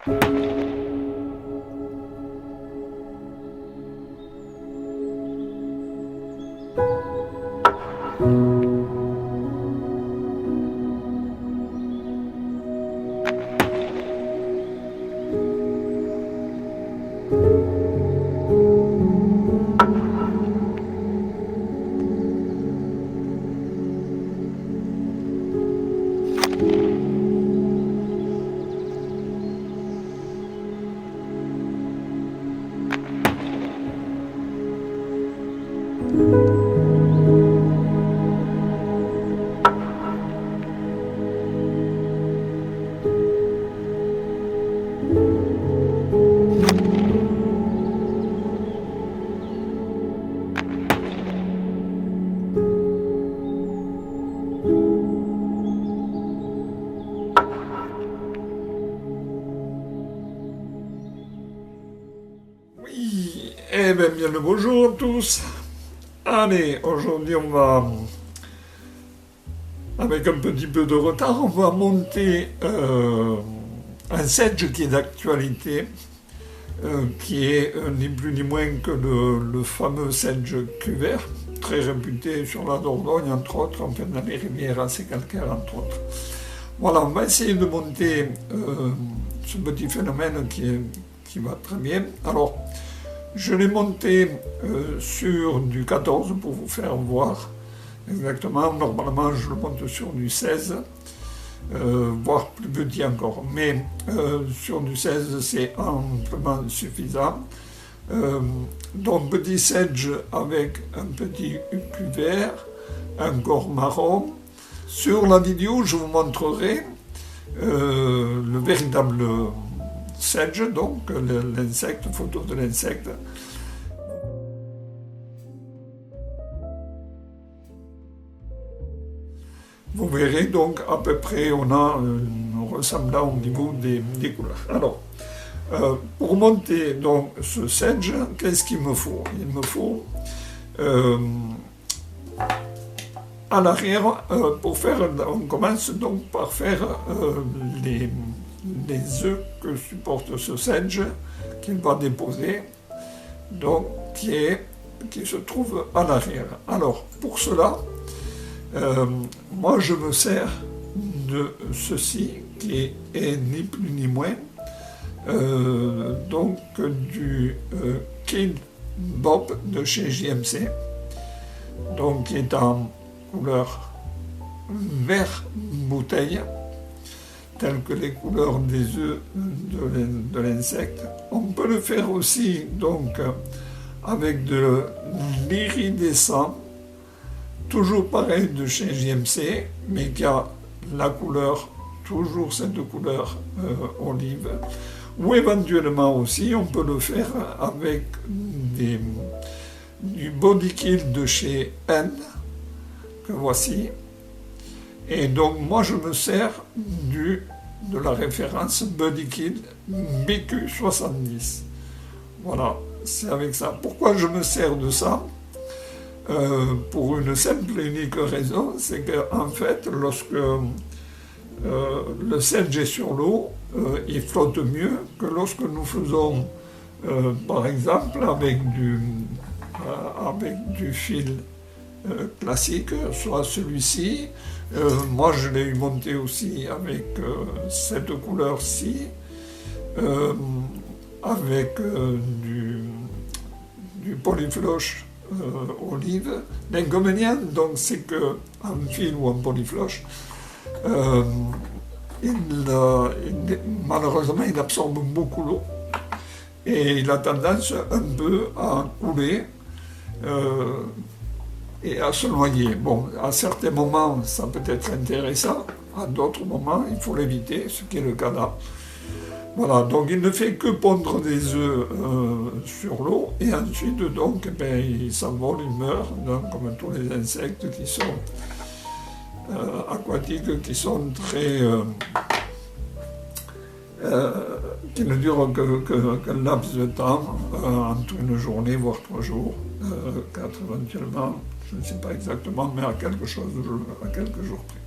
Oui, eh bien le bonjour à tous. Allez, aujourd'hui on va, avec un petit peu de retard, on va monter un sedge qui est d'actualité, qui est ni plus ni moins que le fameux sedge Cuvert, très réputé sur la Dordogne entre autres, enfin dans les rivières assez calcaires entre autres. Voilà, on va essayer de monter ce petit phénomène qui va très bien. Alors, je l'ai monté sur du 14 pour vous faire voir exactement. Normalement, je le monte sur du 16, voire plus petit encore. Mais sur du 16, c'est amplement suffisant. Donc, petit sedge avec un petit cuvert, un corps marron. Sur la vidéo, je vous montrerai le véritable sedge, donc l'insecte, photo de l'insecte. Vous verrez donc à peu près, on a un ressemblant au niveau des couleurs. Alors, pour monter donc ce sedge, qu'est-ce qu'il me faut? Il me faut à l'arrière, pour faire, on commence donc par faire les œufs que supporte ce sedge qu'il va déposer, donc qui se trouve à l'arrière. Alors, pour cela, moi je me sers de ceci, qui est ni plus ni moins, donc du Kill Bob de chez JMC, donc qui est en couleur vert bouteille, telles que les couleurs des œufs de l'insecte. On peut le faire aussi donc avec de l'iridescent, toujours pareil de chez JMC, mais qui a la couleur, toujours cette couleur olive. Ou éventuellement aussi, on peut le faire avec du body kill de chez N, que voici. Et donc moi je me sers de la référence Body Kill BQ70. Voilà, c'est avec ça. Pourquoi je me sers de ça? Pour une simple et unique raison, c'est qu'en fait, lorsque le sedge est sur l'eau, il flotte mieux que lorsque nous faisons, par exemple, avec du fil classique, soit celui-ci. Moi je l'ai monté aussi avec cette couleur-ci, avec du polyfloche olive. L'inconvénient donc c'est que en fil ou en polyfloche, malheureusement il absorbe beaucoup l'eau et il a tendance un peu à couler et à se noyer. Bon, à certains moments, ça peut être intéressant, à d'autres moments, il faut l'éviter, ce qui est le cas là. Voilà, donc il ne fait que pondre des œufs sur l'eau, et ensuite, donc, il s'envole, il meurt, donc, comme tous les insectes qui sont aquatiques, qui sont très... qui ne durent qu'un laps de temps, entre une journée, voire 3 jours, 4 éventuellement, je ne sais pas exactement, mais à quelque chose, à quelques jours près.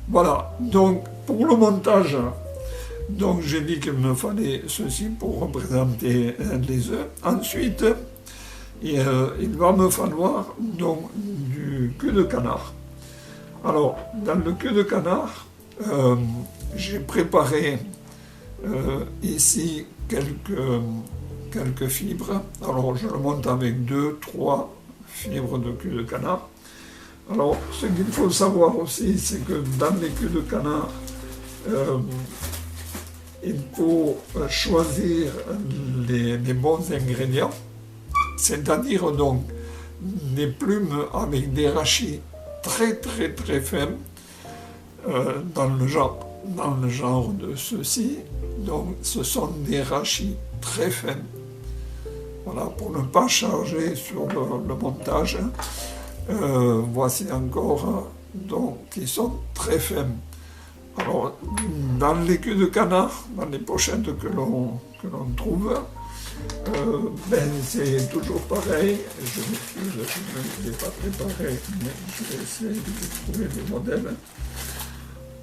Voilà, donc pour le montage Donc j'ai dit qu'il me fallait ceci pour représenter les œufs. Ensuite, il va me falloir donc du cul de canard. Alors, dans le cul de canard, j'ai préparé ici quelques fibres. Alors, je le monte avec 2-3 fibres de cul de canard. Alors, ce qu'il faut savoir aussi, c'est que dans les culs de canard, il faut choisir les bons ingrédients, c'est-à-dire donc des plumes avec des rachis très très très fins, dans le genre de ceci. Donc ce sont des rachis très fins, voilà, pour ne pas charger sur le montage. Voici encore, donc, qui sont très fins. Alors, dans les culs de canard, dans les pochettes que l'on trouve, c'est toujours pareil. Je m'excuse, je ne l'ai pas préparé, mais je vais essayer de trouver des modèles.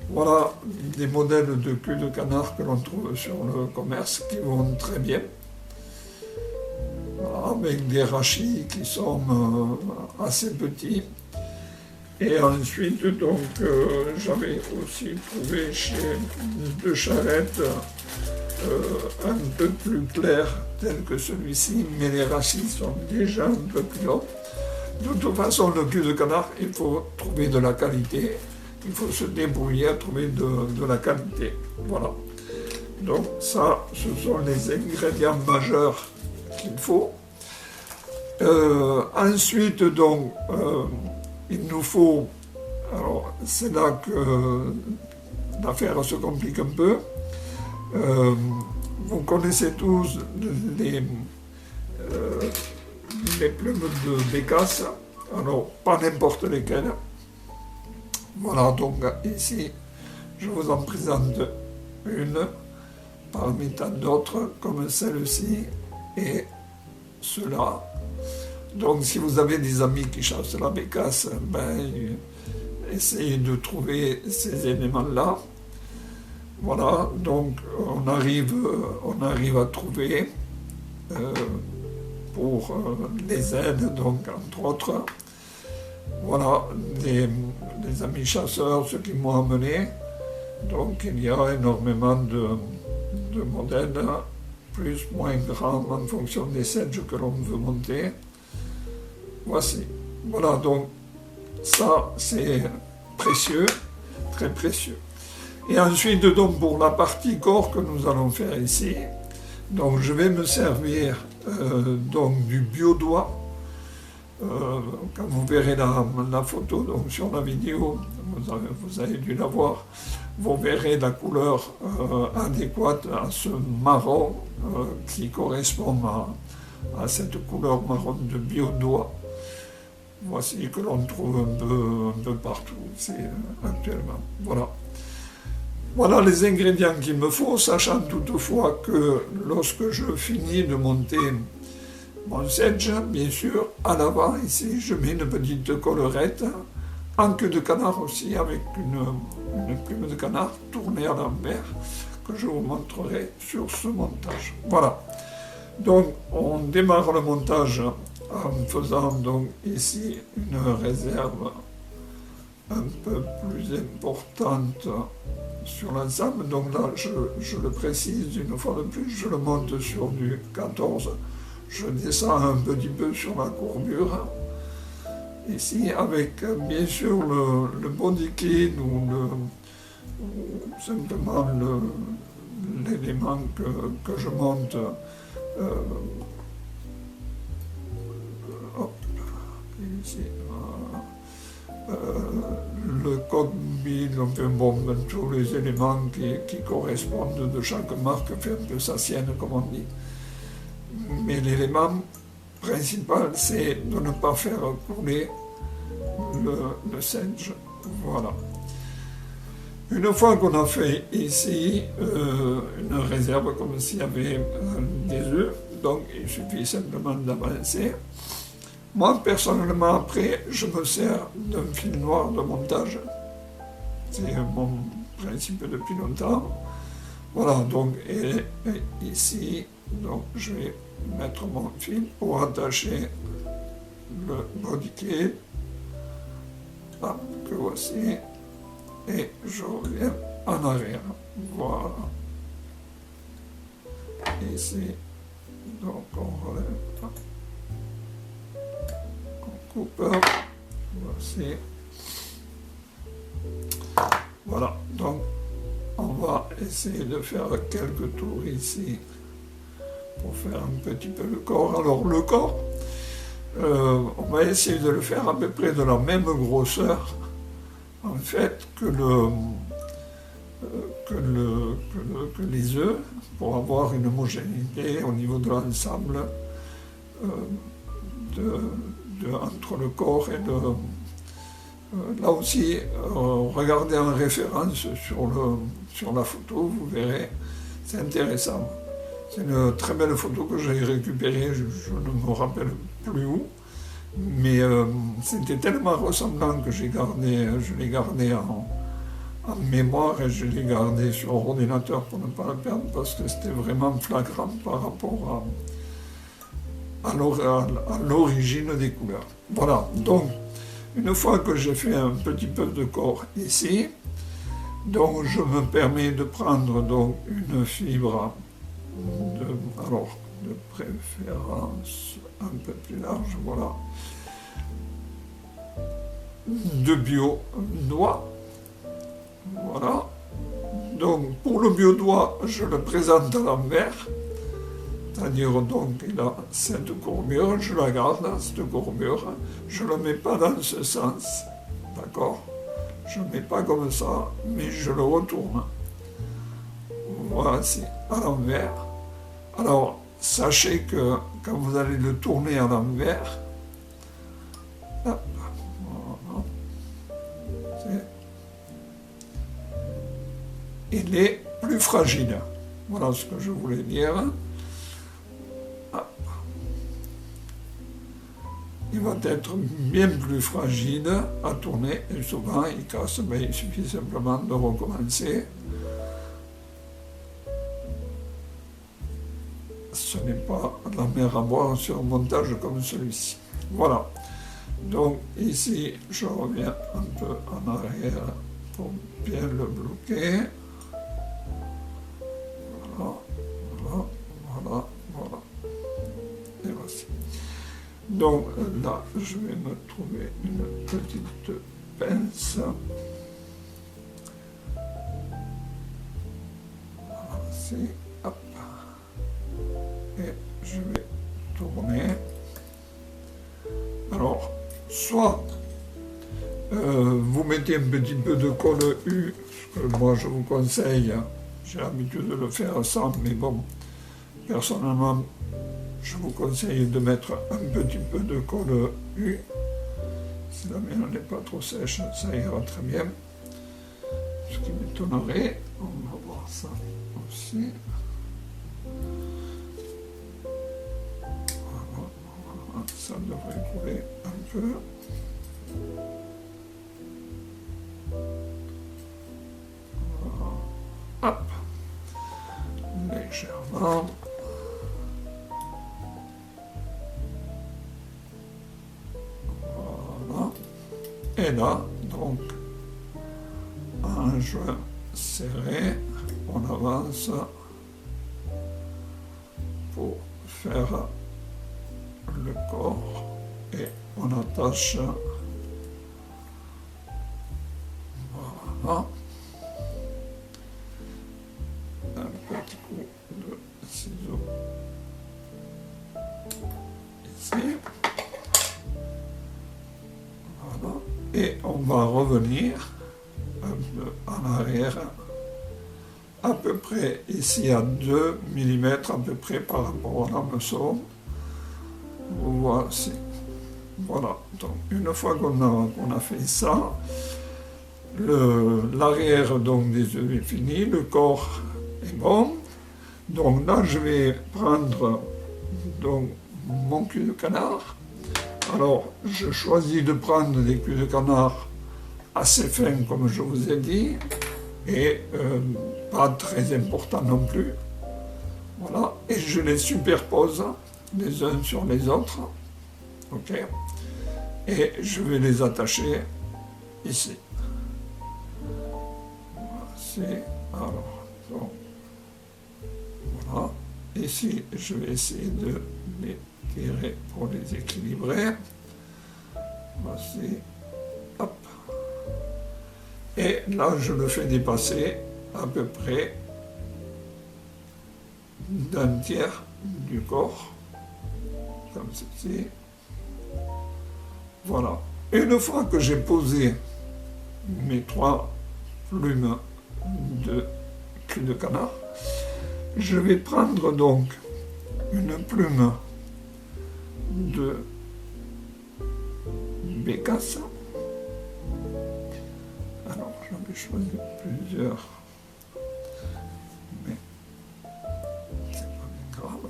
Voilà des modèles de culs de canard que l'on trouve sur le commerce qui vont très bien. Voilà, avec des rachis qui sont assez petits. Et ensuite, donc, j'avais aussi trouvé chez De Charette un peu plus clair, tel que celui-ci, mais les rachis sont déjà un peu plus hauts. De toute façon, le cul de canard, il faut trouver de la qualité. Il faut se débrouiller à trouver de la qualité. Voilà. Donc ça, ce sont les ingrédients majeurs qu'il faut. Ensuite, donc, il nous faut, alors c'est là que l'affaire se complique un peu. Vous connaissez tous les plumes de bécasse, alors pas n'importe lesquelles. Voilà, donc ici, je vous en présente une parmi tant d'autres, comme celle-ci et cela. Donc si vous avez des amis qui chassent la bécasse, essayez de trouver ces éléments-là. Voilà, donc on arrive à trouver pour les aides, donc entre autres. Voilà, les amis chasseurs, ce qui m'ont amené. Donc il y a énormément de modèles, plus, moins grands, en fonction des sedges que l'on veut monter. Voici. Voilà, donc ça c'est précieux, très précieux. Et ensuite, donc, pour la partie corps que nous allons faire ici, donc je vais me servir donc du biodoigt. Quand vous verrez la photo donc, sur la vidéo, vous avez dû la voir, vous verrez la couleur adéquate à ce marron qui correspond à cette couleur marron de biodoigt. Voici que l'on trouve un peu partout actuellement. Voilà. Voilà les ingrédients qu'il me faut, sachant toutefois que lorsque je finis de monter mon sedge, bien sûr, à l'avant, ici, je mets une petite collerette, en queue de canard aussi, avec une plume de canard tournée à l'envers, que je vous montrerai sur ce montage. Voilà. Donc, on démarre le montage en faisant donc ici une réserve un peu plus importante sur l'ensemble. Donc là, je le précise une fois de plus, je le monte sur du 14. Je descends un petit peu sur la courbure. Ici, avec bien sûr le body kit ou simplement l'élément que je monte. Ici, le cockpit, enfin bon, tous les éléments qui correspondent de chaque marque, fait un peu sa sienne, comme on dit. Mais l'élément principal, c'est de ne pas faire couler le sedge. Voilà. Une fois qu'on a fait ici une réserve comme s'il y avait des œufs, donc il suffit simplement d'avancer. Moi, personnellement, après, je me sers d'un fil noir de montage. C'est mon principe depuis longtemps. Voilà, donc, et ici, donc, je vais mettre mon fil pour attacher le body clip. Hop, que voici. Et je reviens en arrière. Voilà. Ici, donc on relève. On coupe. Voici. Voilà, donc on va essayer de faire quelques tours ici pour faire un petit peu le corps. Alors le corps, on va essayer de le faire à peu près de la même grosseur en fait que les œufs, pour avoir une homogénéité au niveau de l'ensemble entre le corps et le... là aussi, regardez en référence sur la photo, vous verrez, c'est intéressant. C'est une très belle photo que j'ai récupérée, je ne me rappelle plus où, mais c'était tellement ressemblant que je l'ai gardé en mémoire et je l'ai gardé sur ordinateur pour ne pas le perdre parce que c'était vraiment flagrant par rapport à l'origine des couleurs. Voilà, donc une fois que j'ai fait un petit peu de corps ici, donc je me permets de prendre donc une fibre de préférence un peu plus large, voilà, de bio-doigt. Voilà. Donc pour le bio-doigt, je le présente à l'envers. C'est-à-dire donc il a cette courbure, je la garde, cette courbure, je ne le mets pas dans ce sens, d'accord? Je ne le mets pas comme ça, mais je le retourne. Voici, à l'envers. Alors, sachez que quand vous allez le tourner à l'envers, voilà, il est plus fragile. Voilà ce que je voulais dire. Il va être bien plus fragile à tourner et souvent il casse, mais il suffit simplement de recommencer. Ce n'est pas la mer à boire sur un montage comme celui-ci. Voilà. Donc ici, je reviens un peu en arrière pour bien le bloquer. Voilà, voilà, voilà, voilà. Et voici. Donc là, je vais me trouver une petite pince. Voici, hop. Et je vais tourner. Alors, soit vous mettez un petit peu de colle U, ce que moi je vous conseille, j'ai l'habitude de le faire sans, mais bon, personnellement, je vous conseille de mettre un petit peu de colle U. Si la mienne n'est pas trop sèche, ça ira très bien. Ce qui m'étonnerait, on va voir ça aussi. Voilà, ça devrait couler un peu. Voilà. Hop, légèrement. Et là, donc, un joint serré, on avance pour faire le corps et on attache, voilà, un petit coup de ciseau ici. Et on va revenir un peu en arrière, à peu près ici à 2 mm à peu près par rapport à l'hameçon. Voici. Voilà. Donc une fois qu'on a fait ça, l'arrière donc des œufs est fini, le corps est bon. Donc là je vais prendre donc mon cul de canard. Alors, je choisis de prendre des culs de canard assez fins, comme je vous ai dit. et pas très important non plus. Voilà, et je les superpose les uns sur les autres, ok, et je vais les attacher ici. Voici, alors, donc, voilà, ici je vais essayer de les tirer pour les équilibrer. Voici, hop, et là je le fais dépasser à peu près d'un tiers du corps, comme ceci. Voilà. Une fois que j'ai posé mes 3 plumes de cul de canard, je vais prendre donc une plume de bécasse. Alors, j'avais choisi plusieurs, mais c'est pas bien grave.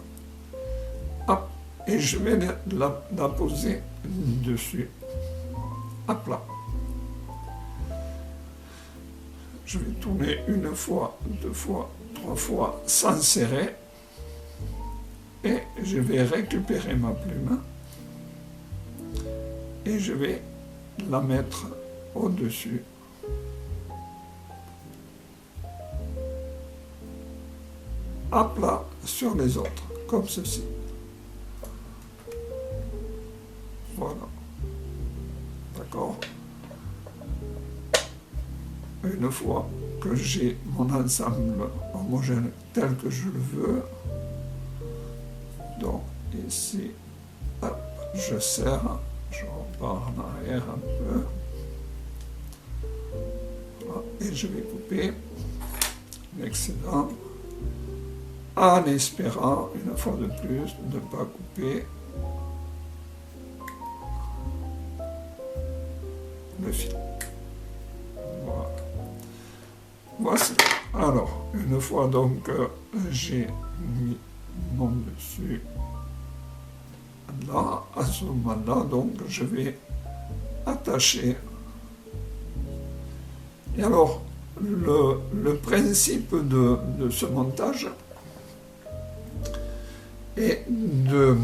Hop, et je vais la poser dessus, à plat. Je vais tourner une fois, 2 fois, 3 fois sans serrer, et je vais récupérer ma plume et je vais la mettre au-dessus. À plat sur les autres, comme ceci. Voilà. D'accord? Une fois que j'ai mon ensemble homogène tel que je le veux, donc ici, hop, je serre, je repars en arrière un peu, voilà, et je vais couper l'excédent en espérant, une fois de plus, de ne pas couper le fil. Voilà. Voici. Alors, une fois donc j'ai mis mon dessus là, à ce moment-là, donc je vais attacher. Et alors, le principe de ce montage est de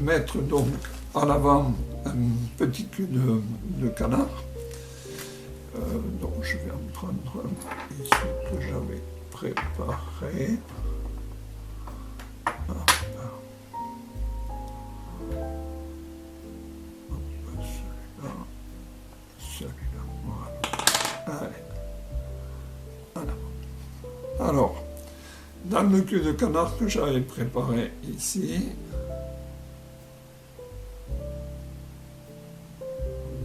mettre donc en avant un petit cul de canard. Donc je vais en prendre un ici que j'avais préparé. Hop. Hop, celui-là, voilà. Allez. Voilà. Alors, dans le cul de canard que j'avais préparé ici,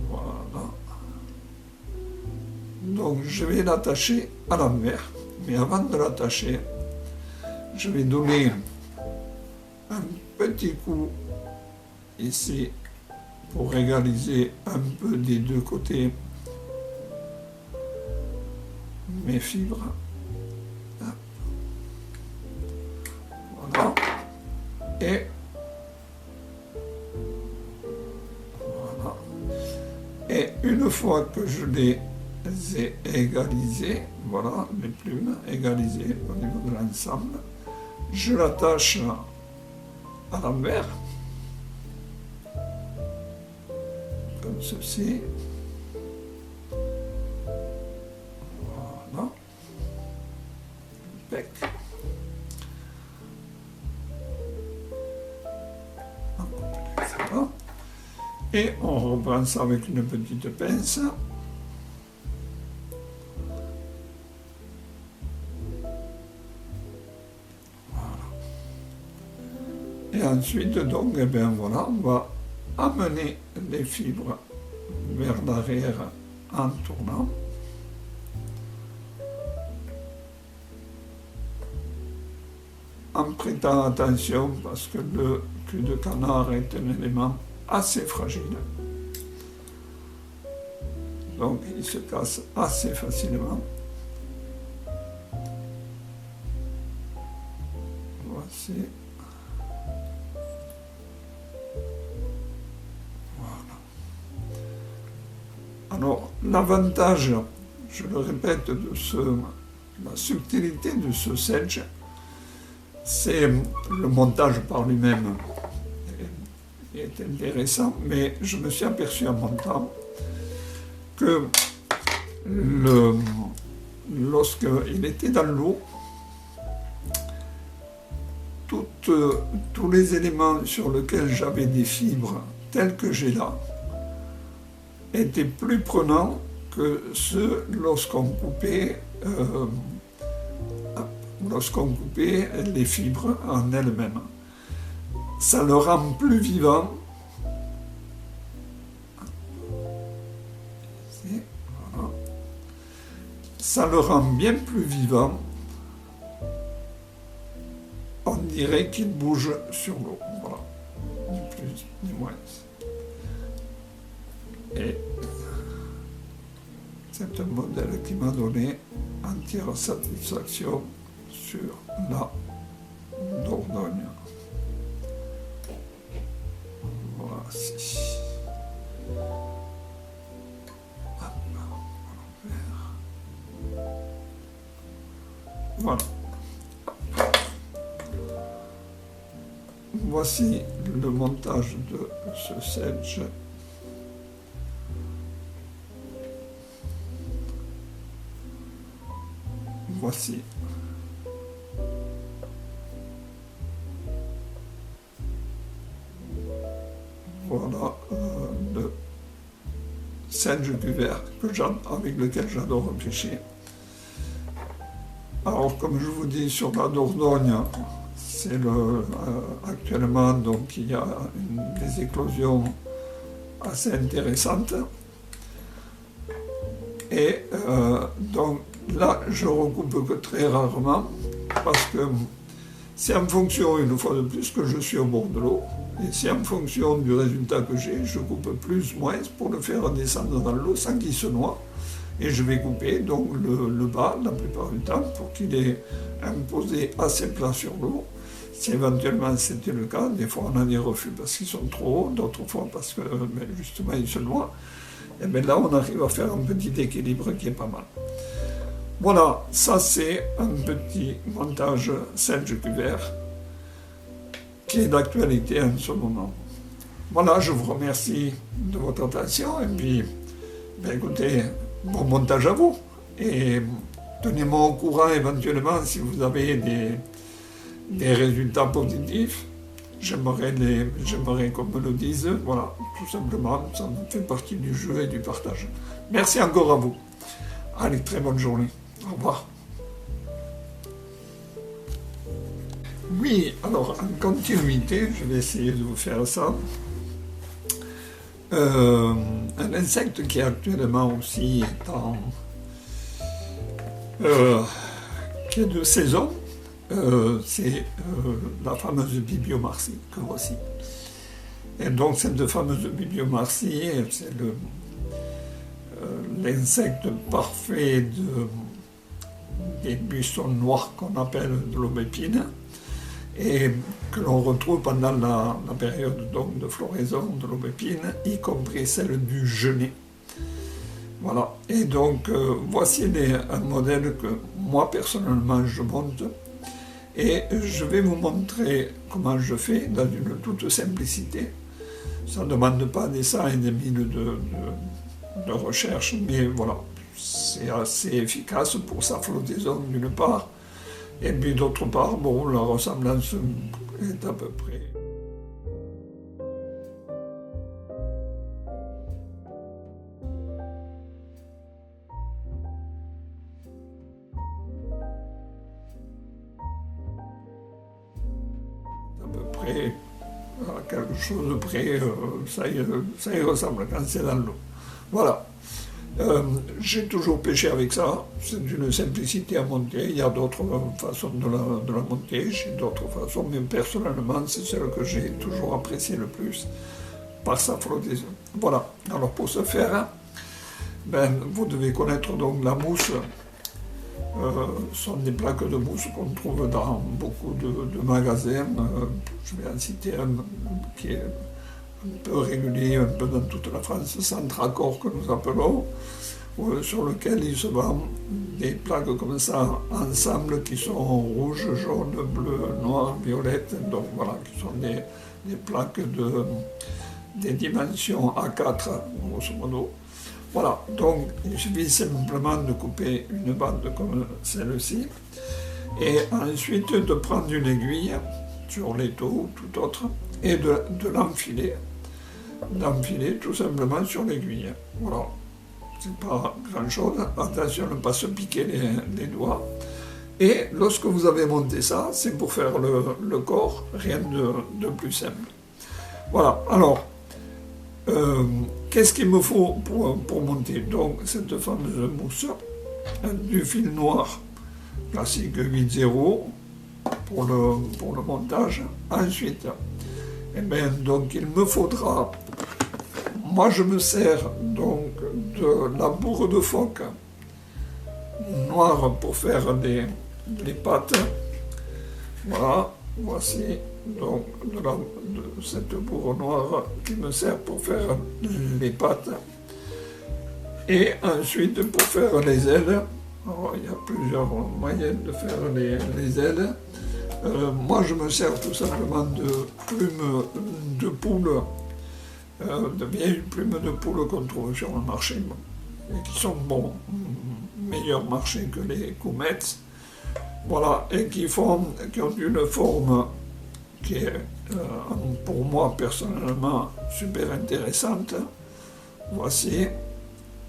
voilà. Donc je vais l'attacher à l'envers, mais avant de l'attacher, je vais donner un petit coup ici pour égaliser un peu des deux côtés mes fibres. Voilà. Et voilà. Et une fois que je les ai égalisées, voilà, les plumes égalisées au niveau de l'ensemble, je l'attache à l'envers, comme ceci. Voilà. Bec. Et on reprend ça avec une petite pince. Voilà. Et ensuite, donc, eh bien voilà, on va amener les fibres vers l'arrière en tournant. En prêtant attention parce que le cul de canard est un élément assez fragile. Donc il se casse assez facilement. Voici. Voilà. Alors l'avantage je le répète, la subtilité de ce sedge, c'est le montage par lui-même est intéressant, mais je me suis aperçu en montant que lorsqu'il était dans l'eau, tous les éléments sur lesquels j'avais des fibres tels que j'ai là étaient plus prenants que ceux lorsqu'on coupait les fibres en elles-mêmes. Ça le rend plus vivant. Voilà. Ça le rend bien plus vivant. On dirait qu'il bouge sur l'eau. Voilà. Ni plus ni moins. Et c'est un modèle qui m'a donné entière satisfaction sur la Dordogne. Voici. Voilà. Voici le montage de ce sedge. Voici. Voilà le sedge du verre avec lequel j'adore pêcher. Alors, comme je vous dis, sur la Dordogne, c'est actuellement, donc, il y a des éclosions assez intéressantes. Et donc là, je recoupe que très rarement, parce que c'est en fonction, une fois de plus, que je suis au bord de l'eau. Et c'est en fonction du résultat que j'ai, je coupe plus, moins, pour le faire descendre dans l'eau sans qu'il se noie. Et je vais couper donc le bas, la plupart du temps, pour qu'il ait imposé assez plat sur l'eau. Si éventuellement c'était le cas, des fois on a des refus parce qu'ils sont trop hauts, d'autres fois parce que justement ils se noient. Et bien là on arrive à faire un petit équilibre qui est pas mal. Voilà, ça c'est un petit montage sedge cuvert qui est d'actualité en ce moment. Voilà, je vous remercie de votre attention et puis, ben écoutez, bon montage à vous. Et tenez-moi au courant éventuellement si vous avez des résultats positifs. J'aimerais qu'on me le dise. Voilà, tout simplement, ça fait partie du jeu et du partage. Merci encore à vous. Allez, très bonne journée. Au revoir. Oui, alors en continuité, je vais essayer de vous faire ça. Un insecte qui actuellement aussi qui est de saison, c'est la fameuse bibliomarcie que voici. Et donc cette fameuse bibliomarcie, c'est l'insecte parfait des buissons noirs qu'on appelle de l'aubépine, et que l'on retrouve pendant la période donc, de floraison de l'aubépine, y compris celle du genêt. Voilà, et donc voici un modèle que moi personnellement je monte, et je vais vous montrer comment je fais dans une toute simplicité. Ça ne demande pas des cents et des mille de recherche, mais voilà, c'est assez efficace pour sa flottaison d'une part, et puis d'autre part, bon, la ressemblance est à peu près. À quelque chose de près, ça y ressemble quand c'est dans l'eau. Voilà. J'ai toujours pêché avec ça, c'est d'une simplicité à monter, il y a d'autres façons de la monter, j'ai d'autres façons, mais personnellement c'est celle que j'ai toujours appréciée le plus par sa flottaison. Voilà, alors pour ce faire, vous devez connaître donc la mousse, sont des plaques de mousse qu'on trouve dans beaucoup de magasins, je vais en citer un qui est un peu régulier, un peu dans toute la France, Centracor que nous appelons, sur lequel il se vend des plaques comme ça, ensemble, qui sont rouge, jaune, bleu, noir, violette, donc voilà, qui sont des plaques des dimensions A4, grosso modo. Voilà, donc il suffit simplement de couper une bande comme celle-ci, et ensuite de prendre une aiguille, sur l'étau ou tout autre, et de l'enfiler tout simplement sur l'aiguille. Voilà, c'est pas grand-chose, attention à ne pas se piquer les doigts. Et lorsque vous avez monté ça, c'est pour faire le corps, rien de plus simple. Voilà, alors, qu'est-ce qu'il me faut pour monter donc cette fameuse mousse? Du fil noir classique 8-0 pour le montage. Ensuite, eh bien, donc il me faudra, moi je me sers donc de la bourre de phoque noire pour faire les pâtes. Voilà, voici donc de cette bourre noire qui me sert pour faire les pâtes. Et ensuite pour faire les ailes. Alors, il y a plusieurs moyens de faire les ailes. Moi je me sers tout simplement de plumes de poule, de vieilles plumes de poule qu'on trouve sur le marché, et qui sont meilleur marché que les Coumets. Voilà, et qui ont une forme qui est pour moi personnellement super intéressante. Voici,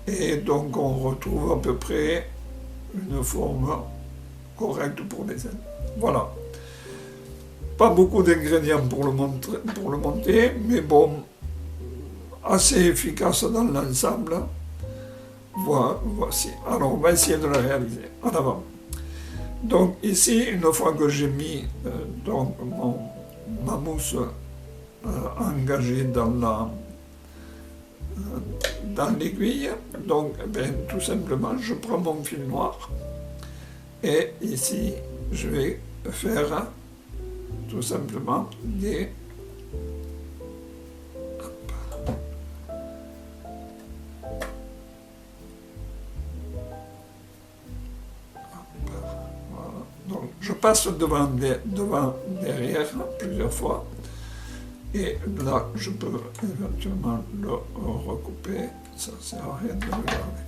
et donc on retrouve à peu près une forme correcte pour les ailes. Voilà. Pas beaucoup d'ingrédients pour le monter, mais bon, assez efficace dans l'ensemble. Voici. Alors on va essayer de la réaliser. En avant. Donc ici, une fois que j'ai mis donc ma mousse engagée dans l'aiguille, donc tout simplement je prends mon fil noir et ici je vais faire tout simplement des je passe devant, derrière plusieurs fois, et là je peux éventuellement le recouper, ça ne sert à rien de le garder.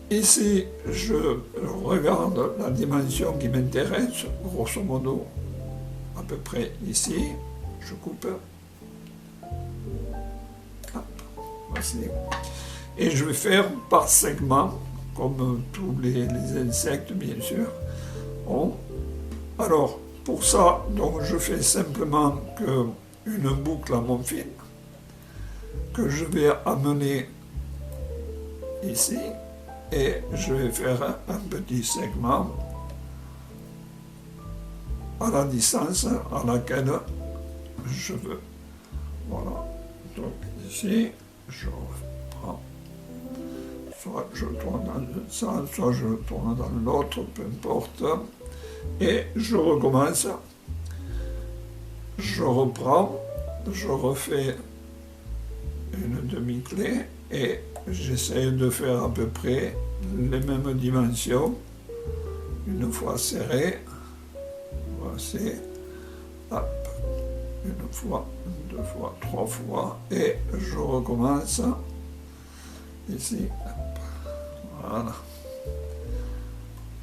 Ici je regarde la dimension qui m'intéresse, grosso modo à peu près ici, je coupe, hop, voici, et je vais faire par segment, comme tous les insectes bien sûr. Bon. Alors, pour ça, donc, je fais simplement une boucle à mon fil que je vais amener ici et je vais faire un petit segment à la distance à laquelle je veux. Voilà. Donc ici, je reprends. Soit je tourne dans un sens, soit je tourne dans l'autre, peu importe. Et je recommence. Je reprends, je refais une demi-clé et j'essaie de faire à peu près les mêmes dimensions. Une fois serré, voici, hop, une fois, deux fois, trois fois, et je recommence ici. Voilà.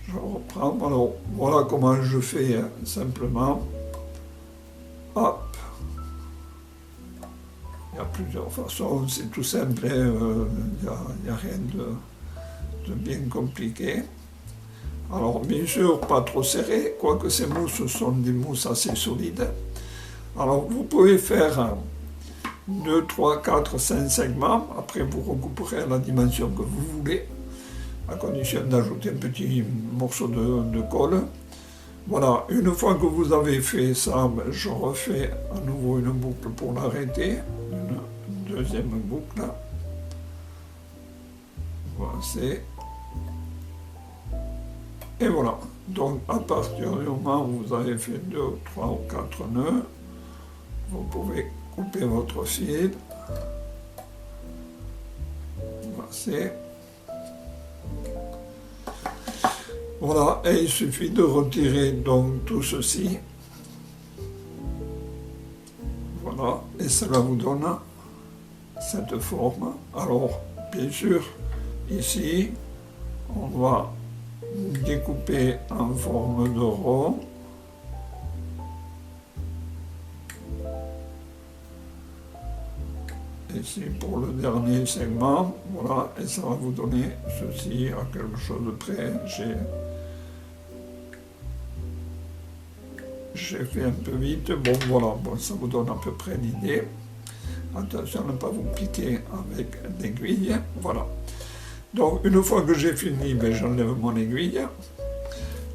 Je reprends. Alors, voilà comment je fais simplement. Hop. Il y a plusieurs façons, c'est tout simple, il n'y a rien de bien compliqué. Alors, bien sûr, pas trop serré, quoique ces mousses sont des mousses assez solides. Alors, vous pouvez faire 2, 3, 4, 5 segments. Après, vous recouperez à la dimension que vous voulez, à condition d'ajouter un petit morceau de colle. Voilà, une fois que vous avez fait ça, je refais à nouveau une boucle pour l'arrêter, une deuxième boucle. Voici. Et voilà, donc à partir du moment où vous avez fait 2, 3 ou 4 nœuds, vous pouvez couper votre fil. Voici. Voilà, et il suffit de retirer donc tout ceci. Voilà, et cela vous donne cette forme. Alors, bien sûr, ici, on va découper en forme de rond. Ici pour le dernier segment, voilà, et ça va vous donner ceci à quelque chose de près. J'ai fait un peu vite, bon voilà, bon, ça vous donne à peu près l'idée. Attention à ne pas vous piquer avec l'aiguille, voilà. Donc une fois que j'ai fini, ben, j'enlève mon aiguille.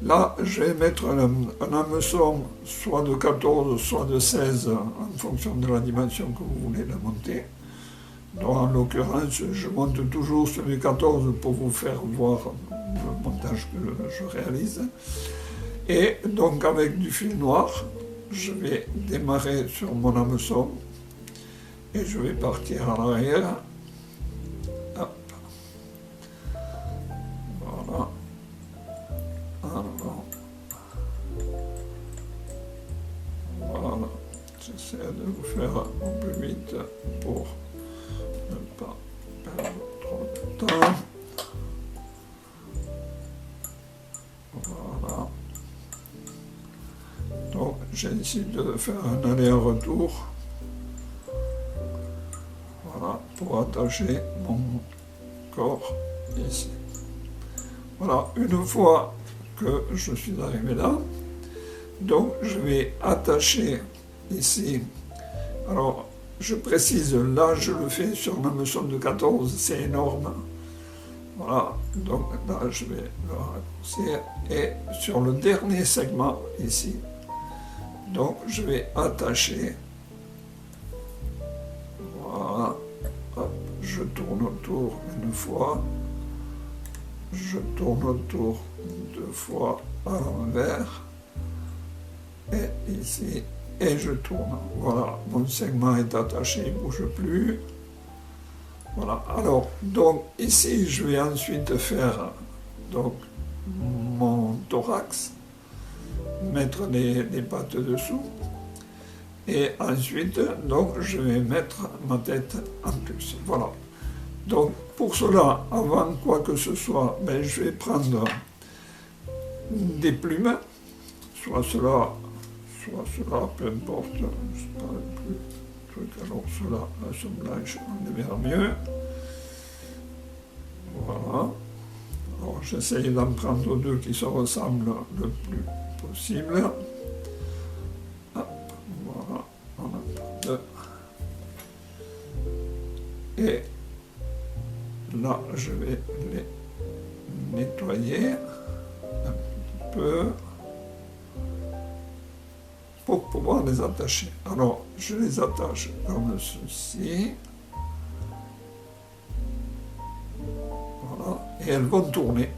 Là, je vais mettre un hameçon soit de 14, soit de 16, en fonction de la dimension que vous voulez la monter. Donc, en l'occurrence, je monte toujours celui 14 pour vous faire voir le montage que je réalise. Et donc, avec du fil noir, je vais démarrer sur mon hameçon et je vais partir à l'arrière. Hop. Voilà. Alors, voilà. J'essaie de vous faire au plus vite pour ne pas perdre trop de temps. Voilà. Donc j'essaie de faire un aller-retour. Voilà, pour attacher mon corps ici. Voilà, une fois que je suis arrivé là, donc je vais attacher ici. Alors, je précise, là je le fais sur un hameçon de 14, c'est énorme. Voilà, donc là je vais le raccourcir. Et sur le dernier segment ici, donc je vais attacher. Voilà, hop, je tourne autour une fois, je tourne autour deux fois à l'envers, et ici, et je tourne. Voilà, mon segment est attaché, il ne bouge plus. Voilà, alors, donc ici, je vais ensuite faire donc, mon thorax, mettre les pattes dessous, et ensuite, donc, je vais mettre ma tête en plus. Voilà. Donc, pour cela, avant quoi que ce soit, ben, je vais prendre des plumes, soit cela, peu importe, c'est pas le plus truc. Alors, cela, elles sont blanches, on les verra mieux. Voilà. Alors, j'essaye d'en prendre deux qui se ressemblent le plus possible. Hop, voilà, on en prend deux. Et là, je vais les nettoyer un petit peu pour pouvoir les attacher. Alors, je les attache comme ceci. Voilà, et elles vont tourner.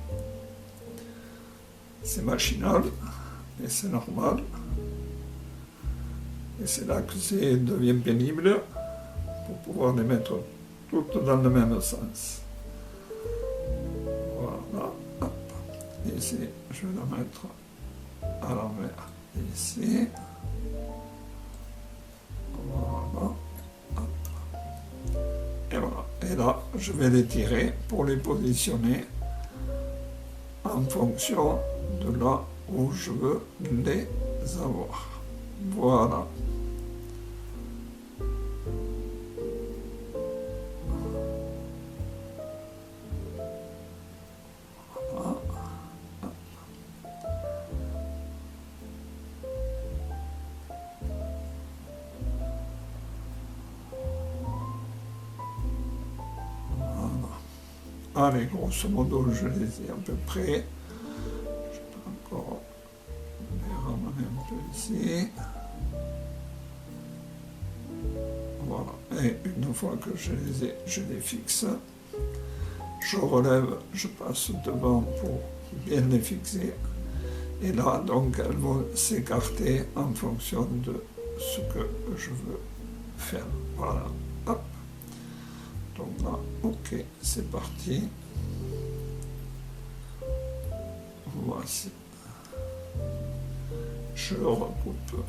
C'est machinal, et c'est normal. Et c'est là que ça devient pénible pour pouvoir les mettre toutes dans le même sens. Voilà, hop. Ici, je vais la mettre à l'envers. Ici. Voilà. Hop. Et voilà. Et là, je vais les tirer pour les positionner en fonction de là où je veux les avoir. Voilà. Allez, grosso modo, je les ai à peu près. Je peux encore les ramener un peu ici. Voilà. Et une fois que je les ai, je les fixe. Je relève, je passe devant pour bien les fixer. Et là, donc, elles vont s'écarter en fonction de ce que je veux faire. Voilà. Hop. Donc là, ok, c'est parti. Voici. Je recoupe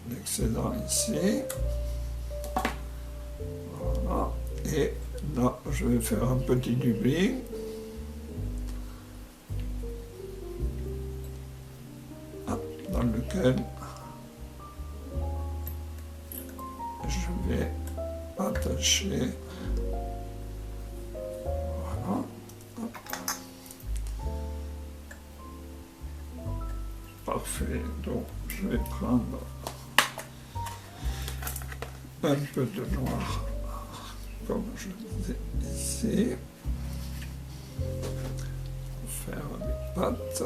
l'excédent ici. Voilà. Et là, je vais faire un petit doubling. Dans lequel je vais attacher. Voilà. Parfait. Donc, je vais prendre un peu de noir, comme je disais ici, pour faire les pattes.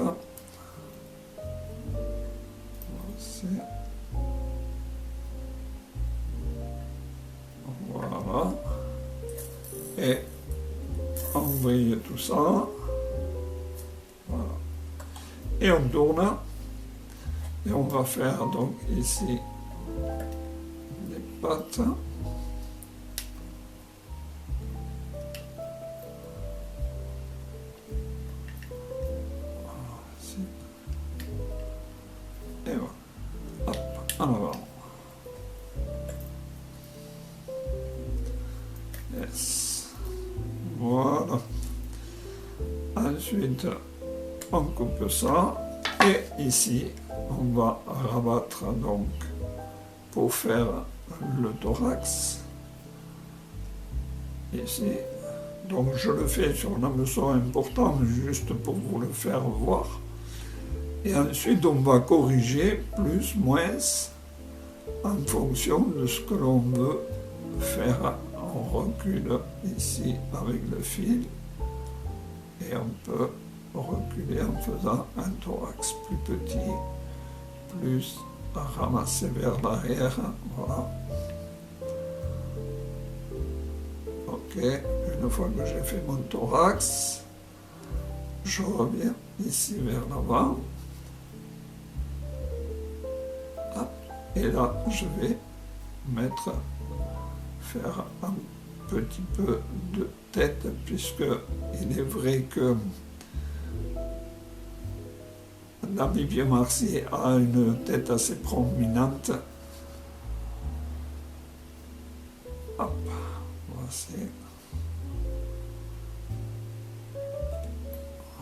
Voici. Voilà. Et envoyer tout ça. Voilà. Et on tourne. Et on va faire donc ici des pattes. Et voilà. Hop, en avant. Yes. Voilà. Ensuite, on coupe ça. Et ici, on va rabattre donc pour faire le thorax. Ici. Donc je le fais sur un hameçon important, juste pour vous le faire voir. Et ensuite, on va corriger plus, moins, en fonction de ce que l'on veut faire. On recule ici avec le fil et on peut reculer en faisant un thorax plus petit, plus ramasser vers l'arrière. Voilà. Ok, une fois que j'ai fait mon thorax, je reviens ici vers l'avant. Et là, je vais faire un petit peu de tête, puisque il est vrai que la Vivier Marcy a une tête assez prominente. Hop, voici.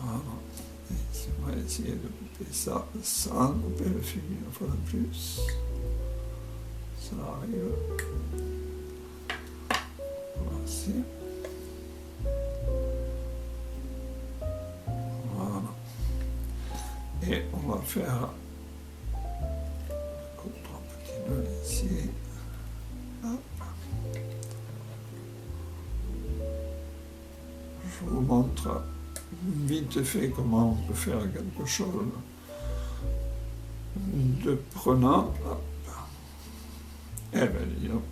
Voilà. Et on va essayer de couper ça sans couper le fil une fois de plus. Ça arrive. Voici. Voilà. Et on va faire trois petits nœuds ici. Hop. Je vous montre vite fait comment on peut faire quelque chose de prenant. Hop. Eh bien, dis donc.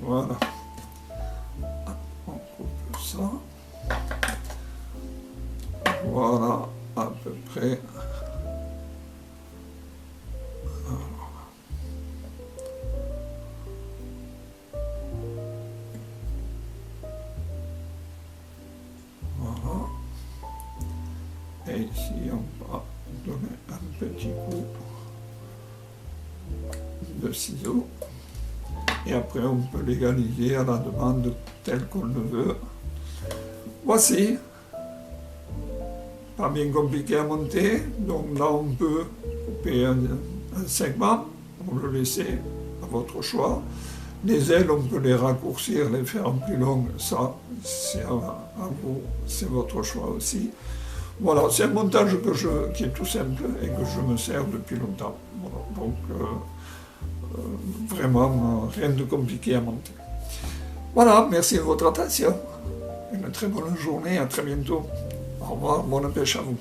Voilà. On coupe ça. Voilà, à peu près. Voilà. Et ici, on va donner un petit coup de ciseaux. Et après, on peut l'égaliser à la demande telle qu'on le veut. Voici. Pas bien compliqué à monter. Donc là, on peut couper un segment, ou le laisser à votre choix. Les ailes, on peut les raccourcir, les faire plus longues. Ça, c'est à vous, c'est votre choix aussi. Voilà, c'est un montage qui est tout simple et que je me sers depuis longtemps. Voilà, donc, vraiment rien de compliqué à monter. Voilà, merci de votre attention. Une très bonne journée, à très bientôt. Au revoir, bonne pêche à vous.